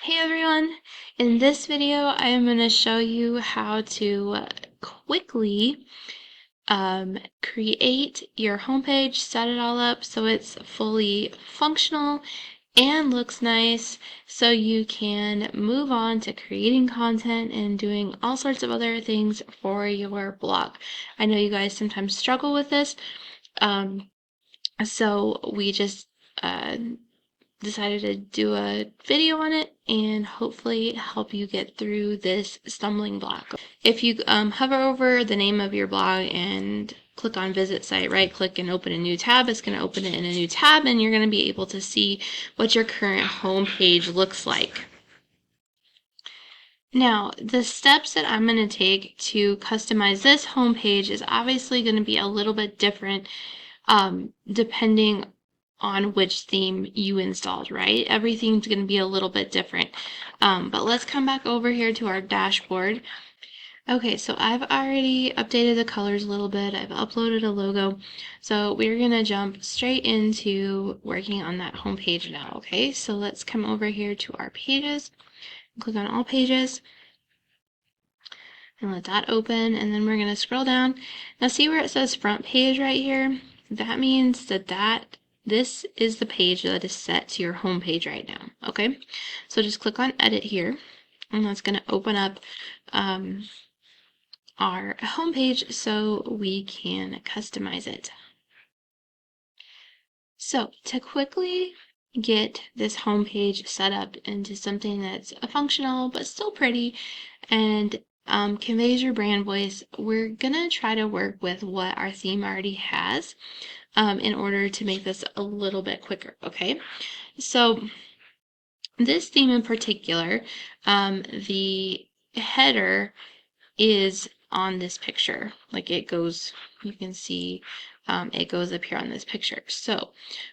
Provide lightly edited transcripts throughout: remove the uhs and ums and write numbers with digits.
Hey everyone! In this video, I am going to show you how to quickly create your homepage, set it all up so it's fully functional and looks nice, so you can move on to creating content and doing all sorts of other things for your blog. I know you guys sometimes struggle with this, so we just decided to do a video on it and hopefully help you get through this stumbling block. If you hover over the name of your blog and click on visit site, right click and open a new tab, it's going to open it in a new tab and you're going to be able to see what your current home page looks like. Now, the steps that I'm going to take to customize this home page is obviously going to be a little bit different depending on which theme you installed, right? Everything's going to be a little bit different. But let's come back over here to our dashboard. Okay, so I've already updated the colors a little bit. I've uploaded a logo. So we're going to jump straight into working on that home page now, okay? So let's come over here to our pages, click on all pages, and let that open, and then we're going to scroll down. Now see where it says front page right here? That means that this is the page that is set to your home page right now, okay? So just click on edit here, and that's going to open up our home page so we can customize it. So to quickly get this home page set up into something that's functional but still pretty and conveys your brand voice, we're gonna try to work with what our theme already has in order to make this a little bit quicker, okay? So this theme in particular, the header is on this picture. Like it goes, you can see it goes up here on this picture. So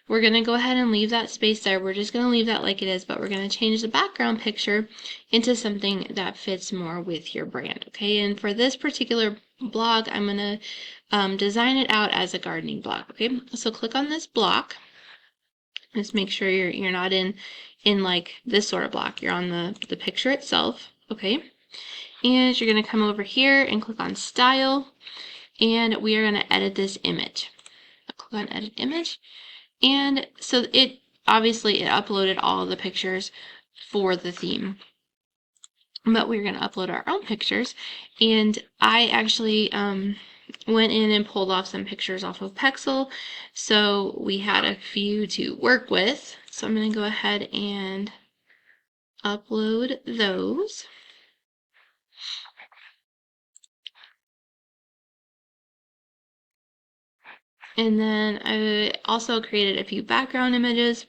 we're going to go ahead and leave that space there. We're just going to leave that like it is, but we're going to change the background picture into something that fits more with your brand. Okay, and for this particular blog, I'm going to design it out as a gardening block. Okay, so click on this block. Just make sure you're not in like this sort of block. You're on the picture itself. Okay. And you're going to come over here and click on style, and we are going to edit this image. Click on edit image, and so it obviously it uploaded all the pictures for the theme, but we're going to upload our own pictures. And I actually went in and pulled off some pictures off of Pexel, so we had a few to work with. So I'm going to go ahead and upload those. And then I also created a few background images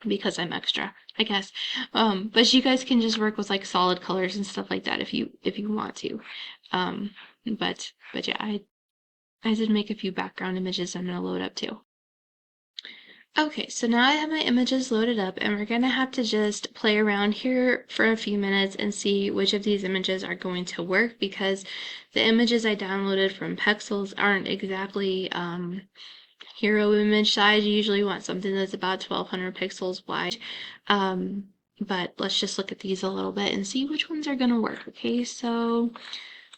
because I'm extra, I guess. But you guys can just work with like solid colors and stuff like that if you want to. But yeah, I did make a few background images I'm gonna load up too. Okay, so now I have my images loaded up and we're going to have to just play around here for a few minutes and see which of these images are going to work, because the images I downloaded from Pexels aren't exactly hero image size. You usually want something that's about 1200 pixels wide. But let's just look at these a little bit and see which ones are going to work. Okay, so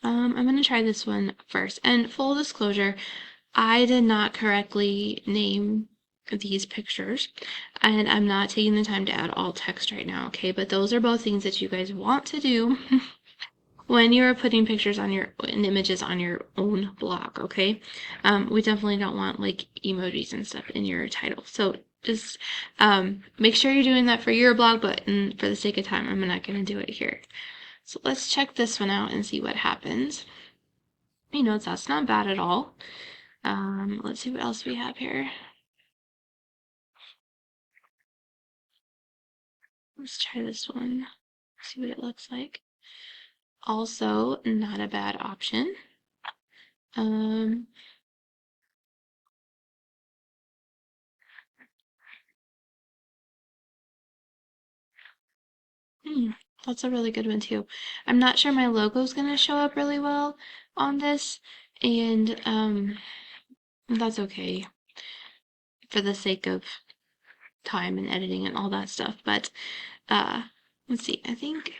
I'm going to try this one first. And full disclosure, I did not correctly name these pictures, and I'm not taking the time to add alt text right now, okay? But those are both things that you guys want to do when you're putting pictures on and images on your own blog, okay? We definitely don't want like emojis and stuff in your title. So just make sure you're doing that for your blog, but for the sake of time, I'm not going to do it here. So let's check this one out and see what happens. You know, that's not bad at all. Let's see what else we have here. Let's try this one, see what it looks like. Also, not a bad option. That's a really good one too. I'm not sure my logo is going to show up really well on this, and that's okay for the sake of time and editing and all that stuff. But let's see, I think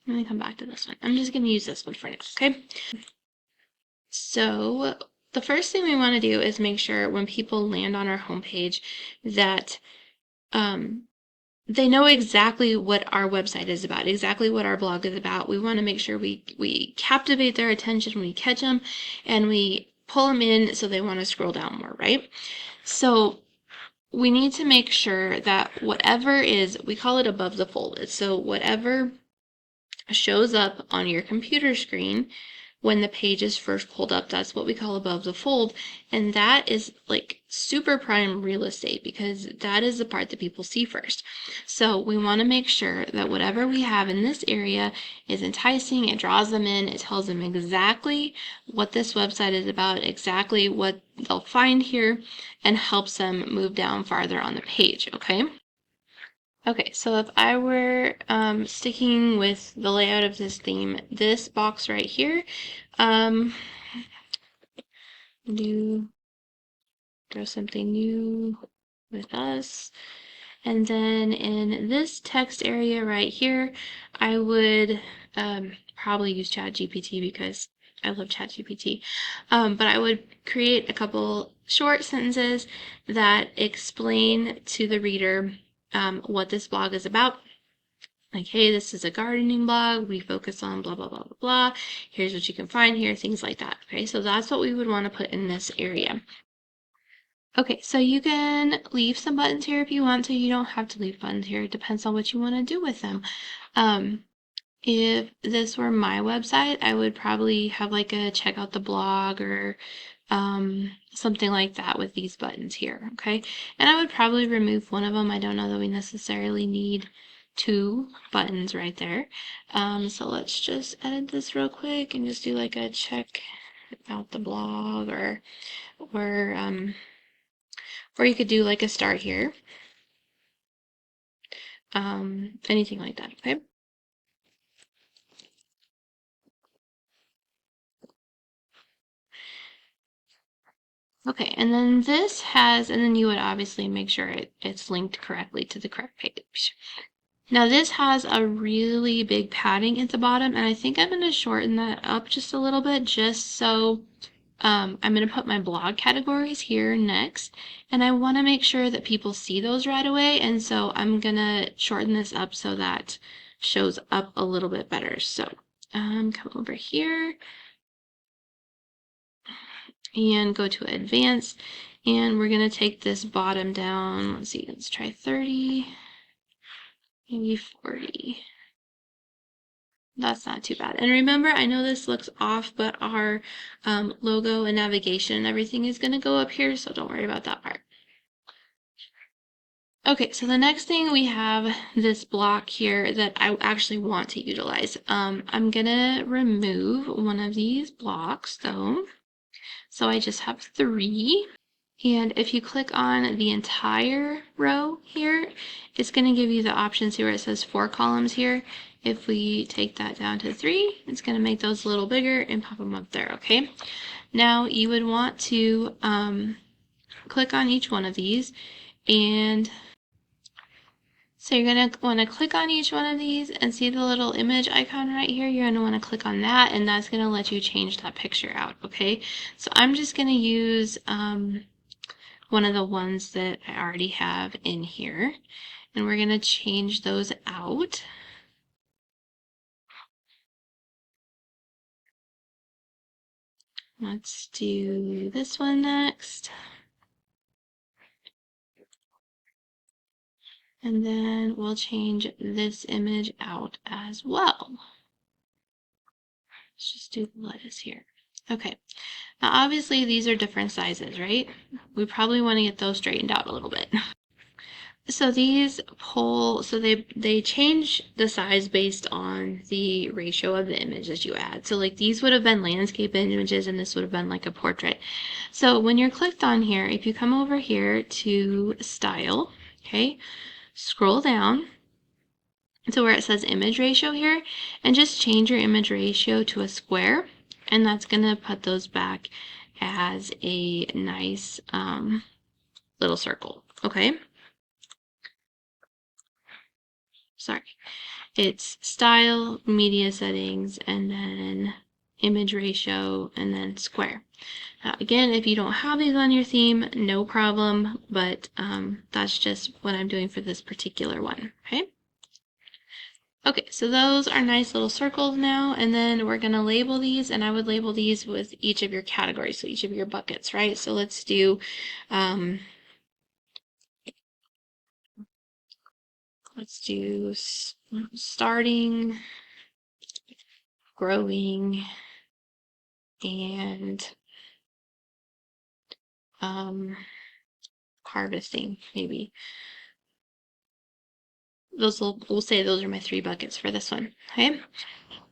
I'm going to come back to this one. I'm just going to use this one for now, okay? So the first thing we want to do is make sure when people land on our homepage that they know exactly what our website is about, exactly what our blog is about. We want to make sure we captivate their attention, we catch them, and we pull them in so they want to scroll down more, right? So we need to make sure that whatever is, we call it above the fold. So whatever shows up on your computer screen when the page is first pulled up, that's what we call above the fold. And that is like super prime real estate because that is the part that people see first. So we want to make sure that whatever we have in this area is enticing, it draws them in, it tells them exactly what this website is about, exactly what they'll find here, and helps them move down farther on the page, okay? Okay, so if I were sticking with the layout of this theme, this box right here, do draw something new with us. And then in this text area right here, I would probably use ChatGPT because I love ChatGPT. But I would create a couple short sentences that explain to the reader what this blog is about. Like, hey, this is a gardening blog. We focus on blah, blah, blah, blah, blah. Here's what you can find here, things like that. Okay, so that's what we would want to put in this area. Okay, so you can leave some buttons here if you want to. You don't have to leave buttons here. It depends on what you want to do with them. If this were my website, I would probably have like a check out the blog or something like that with these buttons here, okay? And I would probably remove one of them. I don't know that we necessarily need two buttons right there. So let's just edit this real quick and just do like a check out the blog or you could do like a start here. Anything like that, okay? Okay, and then this has, and then you would obviously make sure it's linked correctly to the correct page. Now this has a really big padding at the bottom, and I think I'm going to shorten that up just a little bit just so I'm going to put my blog categories here next, and I want to make sure that people see those right away, and so I'm going to shorten this up so that shows up a little bit better. So come over here and go to advanced, and we're going to take this bottom down. Let's see, let's try 30, maybe 40. That's not too bad. And remember, I know this looks off, but our logo and navigation and everything is going to go up here, so don't worry about that part. Okay, so the next thing we have this block here that I actually want to utilize. I'm going to remove one of these blocks, though. So I just have 3. And if you click on the entire row here, it's going to give you the options here where it says 4 columns here. If we take that down to 3, it's going to make those a little bigger and pop them up there, okay? Now you would want to click on each one of these, and so you're going to want to click on each one of these and see the little image icon right here. You're going to want to click on that, and that's going to let you change that picture out, okay? So I'm just going to use one of the ones that I already have in here, and we're going to change those out. Let's do this one next. And then we'll change this image out as well. Let's just do the lettuce here. Okay. Now obviously these are different sizes, right? We probably want to get those straightened out a little bit. So these pull, so they change the size based on the ratio of the image that you add. So like these would have been landscape images and this would have been like a portrait. So when you're clicked on here, if you come over here to style, okay, scroll down to where it says image ratio here and just change your image ratio to a square, and that's going to put those back as a nice little circle, okay? sorry. It's style, media settings, and then image ratio, and then square. Again, if you don't have these on your theme, no problem, but that's just what I'm doing for this particular one, okay? Okay, so those are nice little circles now, and then we're gonna label these, and I would label these with each of your categories, so each of your buckets, right? So let's do, starting, growing, and harvesting, maybe. We'll say those are my 3 buckets for this one, okay?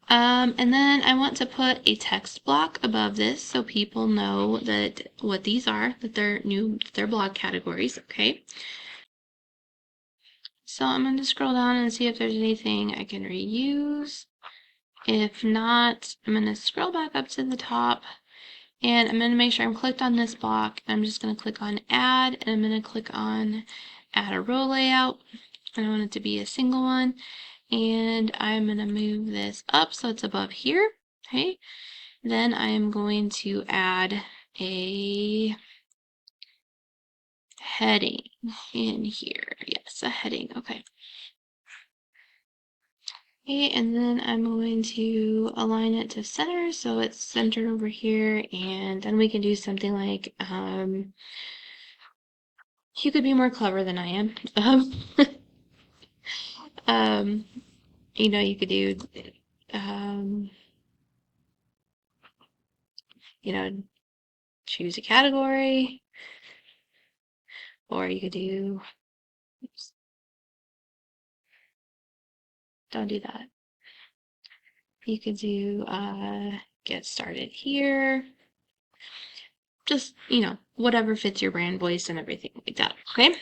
And then I want to put a text block above this so people know that what these are, that they're blog categories, okay? So I'm going to scroll down and see if there's anything I can reuse. If not, I'm going to scroll back up to the top, and I'm going to make sure I'm clicked on this block. I'm just going to click on add, and I'm going to click on add a row layout. I want it to be a single one, and I'm going to move this up so it's above here, okay? Then I am going to add a heading in here. Yes, a heading, okay. Okay, and then I'm going to align it to center so it's centered over here, and then we can do something like, you could be more clever than I am. You know, you could do, you know, choose a category, or you could do, oops, don't do that. You could do, get started here. Just, you know, whatever fits your brand voice and everything like that, okay?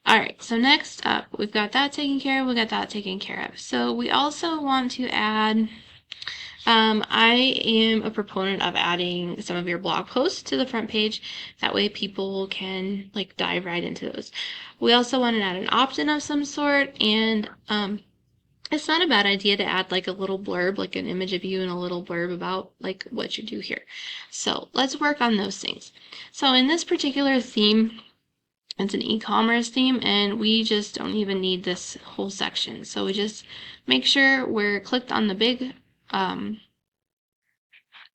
All right, so next up, we've got that taken care of, we got that taken care of. So we also want to add, I am a proponent of adding some of your blog posts to the front page. That way people can like dive right into those. We also want to add an opt-in of some sort, and it's not a bad idea to add like a little blurb, like an image of you and a little blurb about like what you do here. So let's work on those things. So in this particular theme, it's an e-commerce theme, and we just don't even need this whole section. So we just make sure we're clicked on the big, the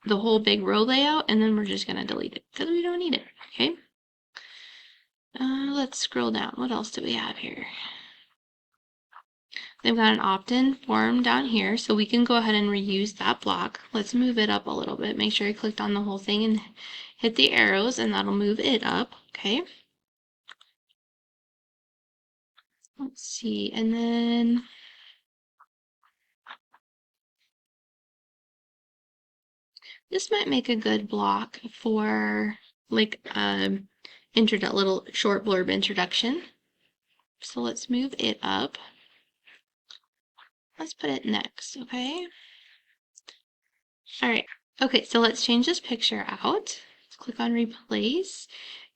whole big row layout, and then we're just going to delete it because we don't need it, okay? Let's scroll down. What else do we have here? They've got an opt-in form down here, so we can go ahead and reuse that block. Let's move it up a little bit. Make sure you clicked on the whole thing and hit the arrows, and that'll move it up, okay? Let's see, and then this might make a good block for like little short blurb introduction. So let's move it up. Let's put it next, okay? All right. Okay, so let's change this picture out. Let's click on replace.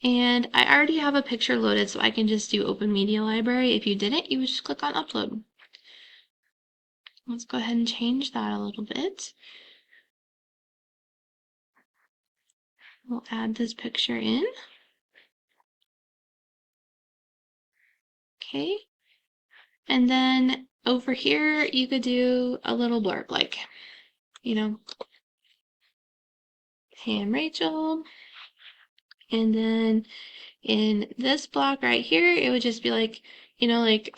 And I already have a picture loaded, so I can just do Open Media Library. If you didn't, you would just click on upload. Let's go ahead and change that a little bit. We'll add this picture in. Okay. And then over here, you could do a little blurb, like, you know, hey, I'm Rachel. And then in this block right here, it would just be like, you know, like,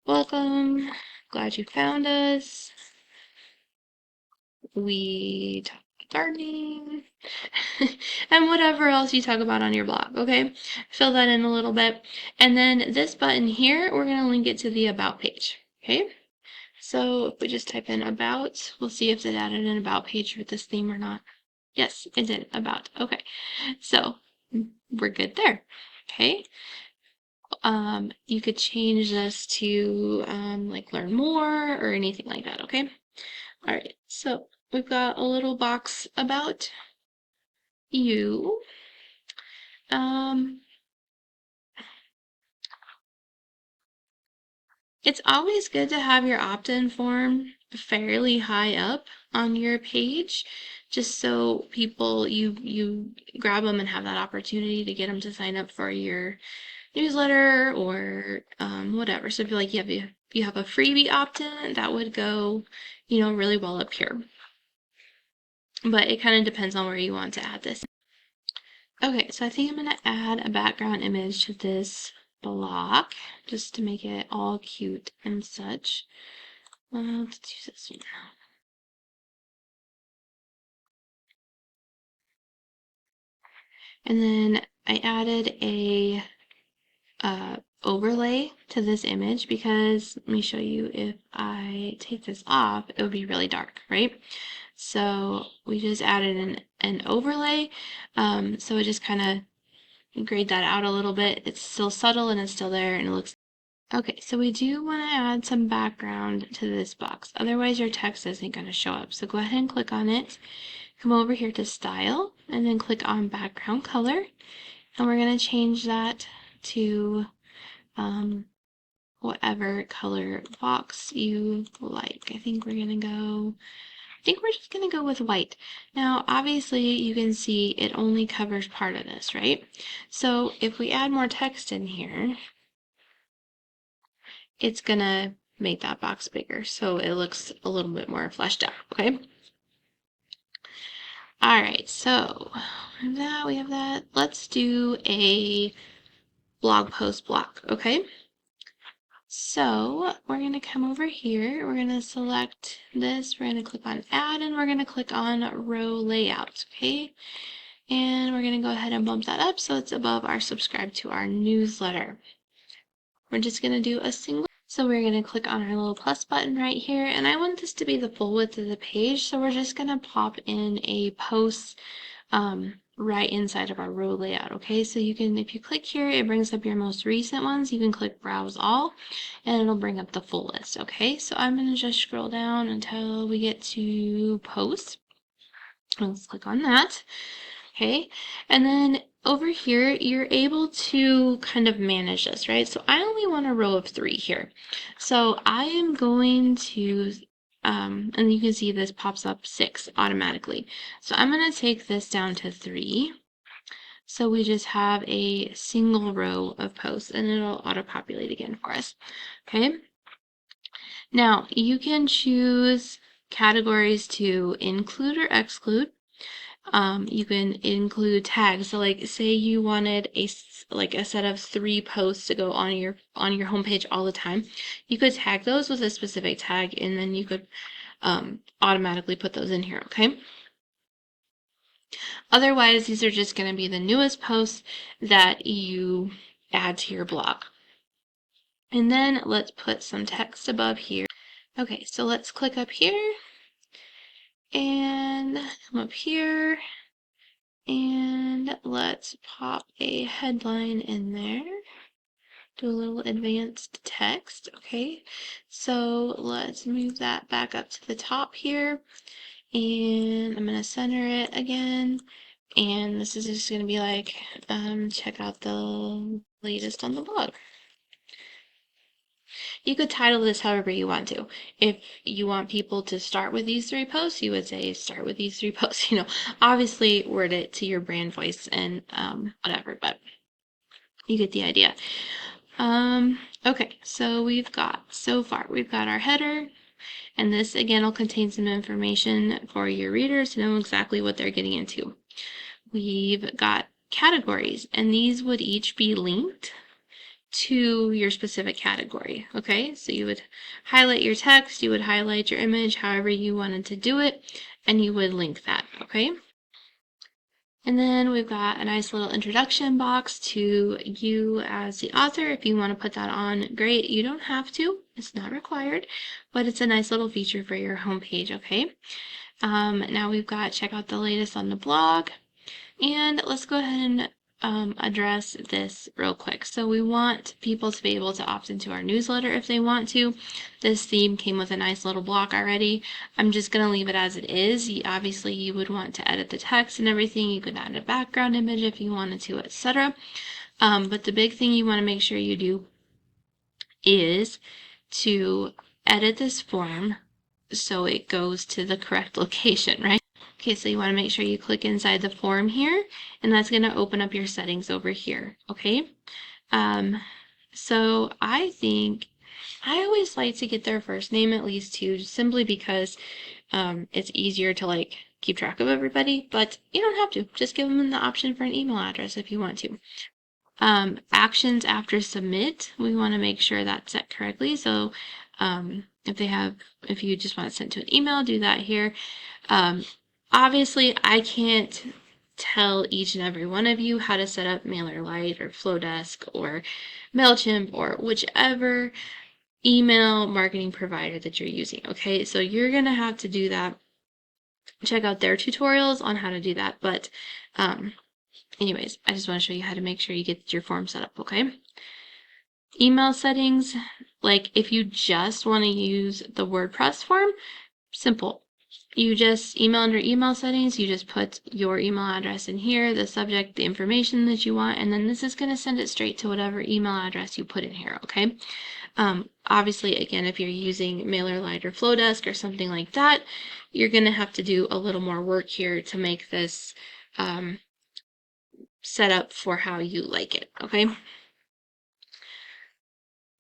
welcome, glad you found us. We talk gardening, and whatever else you talk about on your blog, okay? Fill that in a little bit. And then this button here, we're going to link it to the About page, okay? So if we just type in About, we'll see if it added an About page with this theme or not. Yes, it did. About. Okay. So we're good there. Okay. You could change this to like learn more or anything like that. Okay. All right. So we've got a little box about you. Um, It's always good to have your opt-in form fairly high up on your page, just so people, you grab them and have that opportunity to get them to sign up for your newsletter or whatever. So if you like, you have a freebie opt-in, that would go, really well up here. But it kind of depends on where you want to add this. Okay, so I think I'm going to add a background image to this block just to make it all cute and such. Let's use this one. And then I added a overlay to this image because, let me show you, if I take this off, it would be really dark, right? So we just added an overlay. So it just kind of grade that out a little bit. It's still subtle and it's still there and it looks okay. So we do want to add some background to this box. Otherwise your text isn't going to show up. So go ahead and click on it. Come over here to style and then click on background color. And we're going to change that to whatever color box you like. I think we're just going to go with white. Now, obviously, you can see it only covers part of this, right? So if we add more text in here, it's going to make that box bigger, so it looks a little bit more fleshed out, okay? All right, so we have that. Let's do a blog post block, okay? So we're going to come over here, we're going to select this, we're going to click on add, and we're going to click on row layout, okay? And we're going to go ahead and bump that up so it's above our subscribe to our newsletter. We're just going to do a single, so we're going to click on our little plus button right here, and I want this to be the full width of the page, so we're just going to pop in a post right inside of our row layout, okay? So you can, if you click here, it brings up your most recent ones. You can click browse all and it'll bring up the full list, okay? So I'm going to just scroll down until we get to posts. Let's click on that, okay? And then over here, you're able to kind of manage this, right? So I only want a row of 3 here. So I am going to and you can see this pops up 6 automatically. So I'm going to take this down to 3. So we just have a single row of posts and it'll auto-populate again for us. Okay. Now you can choose categories to include or exclude. You can include tags. So like say you wanted a set of 3 posts to go on your homepage all the time. You could tag those with a specific tag and then you could automatically put those in here, okay? Otherwise, these are just going to be the newest posts that you add to your blog. And then let's put some text above here. Okay, so let's click up here and come up here and let's pop a headline in there. Do a little advanced text, okay? So let's move that back up to the top here and I'm going to center it again. And this is just going to be like, check out the latest on the blog. You could title this however you want to. If you want people to start with these 3 posts, you would say start with these 3 posts. Obviously word it to your brand voice and whatever, but you get the idea. Okay, so so far we've got our header, and this again will contain some information for your readers to know exactly what they're getting into. We've got categories, and these would each be linked to your specific category, okay? So you would highlight your text, you would highlight your image, however you wanted to do it, and you would link that, okay? And then we've got a nice little introduction box to you as the author. If you want to put that on, great. You don't have to. It's not required, but it's a nice little feature for your homepage, okay? Now we've got check out the latest on the blog. And let's go ahead and address this real quick. So we want people to be able to opt into our newsletter if they want to. This theme came with a nice little block already. I'm just going to leave it as it is. Obviously, you would want to edit the text and everything. You could add a background image if you wanted to, etc. But the big thing you want to make sure you do is to edit this form so it goes to the correct location, right? Okay, so you want to make sure you click inside the form here, and that's going to open up your settings over here, okay? So I think I always like to get their first name at least too, simply because it's easier to like keep track of everybody, but you don't have to. Just give them the option for an email address if you want to. Actions after submit, we want to make sure that's set correctly. So if you just want to send to an email, do that here. Obviously, I can't tell each and every one of you how to set up MailerLite or Flowdesk or MailChimp or whichever email marketing provider that you're using. Okay, so you're going to have to do that. Check out their tutorials on how to do that. But anyways, I just want to show you how to make sure you get your form set up, okay? Email settings, like if you just want to use the WordPress form, simple. You just email under email settings, you just put your email address in here, the subject, the information that you want, and then this is going to send it straight to whatever email address you put in here, okay? Obviously, again, if you're using MailerLite or Flowdesk or something like that, you're going to have to do a little more work here to make this set up for how you like it, okay?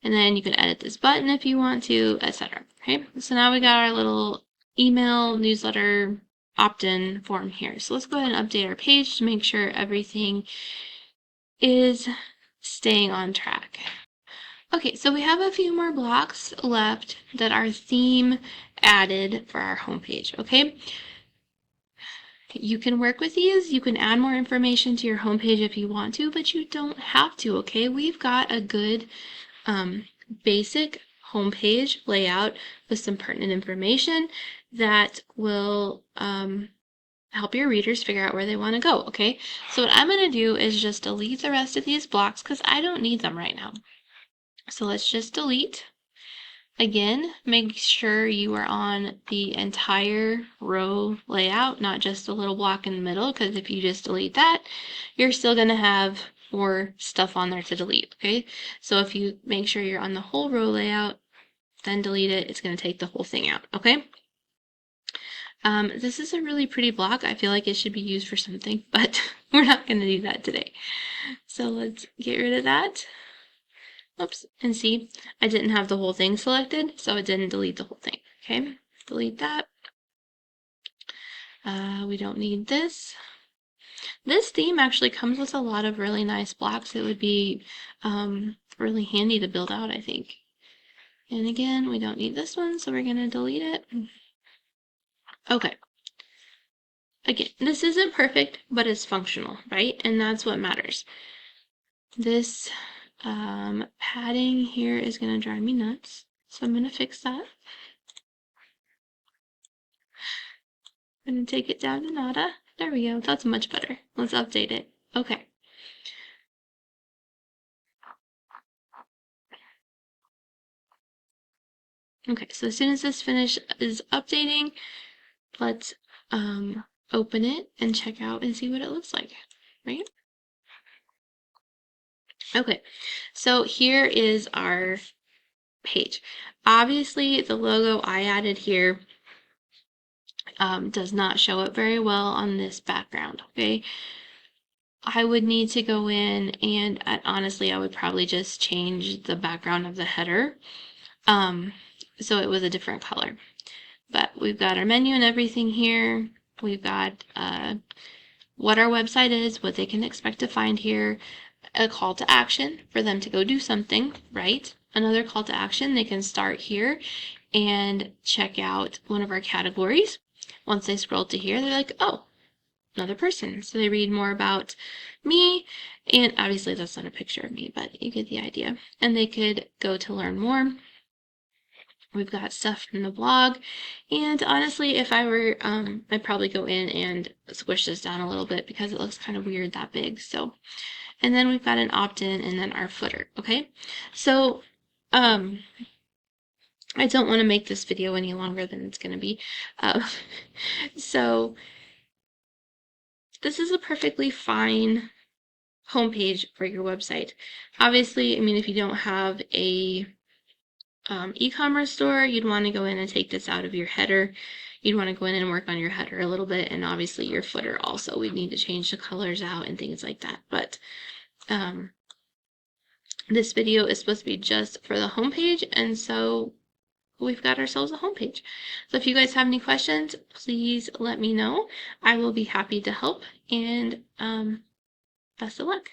And then you can edit this button if you want to, etc. Okay, so now we got our little email newsletter opt-in form here. So let's go ahead and update our page to make sure everything is staying on track. Okay, so we have a few more blocks left that our theme added for our homepage, okay? You can work with these, you can add more information to your homepage if you want to, but you don't have to, okay? We've got a good basic homepage layout with some pertinent information that will help your readers figure out where they want to go, okay? So what I'm going to do is just delete the rest of these blocks because I don't need them right now. So let's just delete. Again, make sure you are on the entire row layout, not just a little block in the middle, because if you just delete that, you're still going to have more stuff on there to delete, okay? So if you make sure you're on the whole row layout, then delete it, it's going to take the whole thing out, okay? This is a really pretty block. I feel like it should be used for something, but we're not going to do that today. So let's get rid of that. Oops, and see, I didn't have the whole thing selected, so it didn't delete the whole thing. Okay, delete that. We don't need this. This theme actually comes with a lot of really nice blocks. It would be really handy to build out, I think. And again, we don't need this one, so we're going to delete it. Okay. Again, this isn't perfect, but it's functional, right? And that's what matters. This padding here is going to drive me nuts, so I'm going to fix that. I'm going to take it down to nada. There we go. That's much better. Let's update it. Okay. Okay, so as soon as this is updating, let's open it and check out and see what it looks like, right? Okay, so here is our page. Obviously, the logo I added here does not show up very well on this background, okay? I would need to go in and honestly, I would probably just change the background of the header so it was a different color. But we've got our menu and everything here. We've got what our website is, what they can expect to find here, a call to action for them to go do something, right? Another call to action, they can start here and check out one of our categories. Once they scroll to here, they're like, oh, another person. So they read more about me, and obviously that's not a picture of me, but you get the idea. And they could go to learn more. We've got stuff from the blog, and honestly, if I were, I'd probably go in and squish this down a little bit because it looks kind of weird that big. So, and then we've got an opt-in and then our footer. Okay, so I don't want to make this video any longer than it's going to be. So this is a perfectly fine homepage for your website. Obviously, I mean, if you don't have a e-commerce store, you'd want to go in and take this out of your header. You'd want to go in and work on your header a little bit, and obviously your footer also. We'd need to change the colors out and things like that. But this video is supposed to be just for the homepage, and so we've got ourselves a homepage. So if you guys have any questions, please let me know. I will be happy to help, and best of luck.